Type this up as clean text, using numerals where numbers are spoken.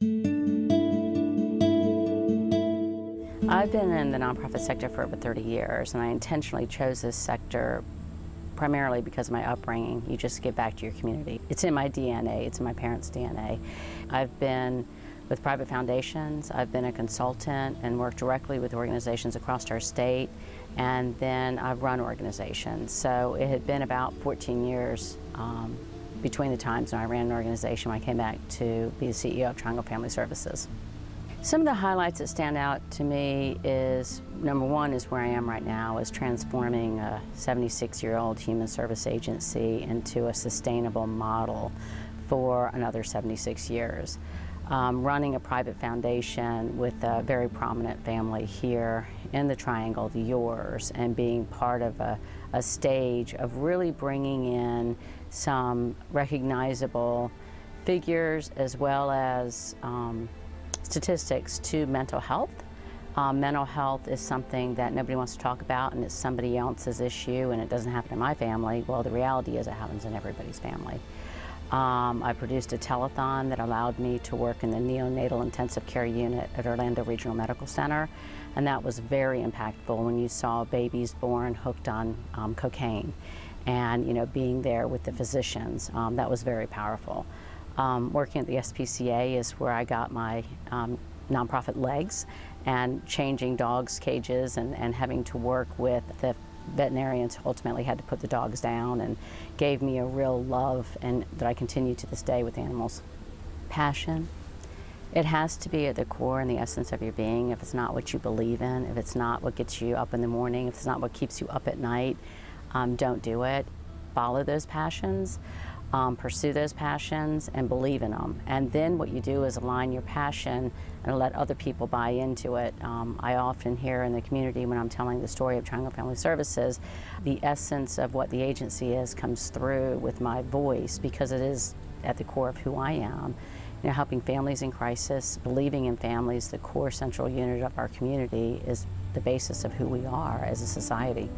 I've been in the nonprofit sector for over 30 years, and I intentionally chose this sector primarily because of my upbringing. You just give back to your community. It's in my DNA, it's in my parents' DNA. I've been with private foundations, I've been a consultant and worked directly with organizations across our state, and then I've run organizations. So it had been about 14 years between the times when I ran an organization when I came back to be the CEO of Triangle Family Services. Some of the highlights that stand out to me is, number one is where I am right now, is transforming a 76-year-old human service agency into a sustainable model for another 76 years. Running a private foundation with a very prominent family here in the Triangle, the yours, and being part of a stage of really bringing in some recognizable figures as well as statistics to mental health. Mental health is something that nobody wants to talk about, and it's somebody else's issue, and it doesn't happen in my family. Well, the reality is it happens in everybody's family. I produced a telethon that allowed me to work in the neonatal intensive care unit at Orlando Regional Medical Center, and that was very impactful when you saw babies born hooked on cocaine, and being there with the physicians. That was very powerful. Working at the SPCA is where I got my nonprofit legs, and changing dogs' cages and having to work with the veterinarians who ultimately had to put the dogs down, and gave me a real love and that I continue to this day with animals. Passion. It has to be at the core and the essence of your being. If it's not what you believe in, if it's not what gets you up in the morning, if it's not what keeps you up at night, don't do it. Follow those passions. Pursue those passions and believe in them. And then what you do is align your passion and let other people buy into it. I often hear in the community when I'm telling the story of Triangle Family Services, the essence of what the agency is comes through with my voice, because it is at the core of who I am. Helping families in crisis, believing in families, the core central unit of our community, is the basis of who we are as a society.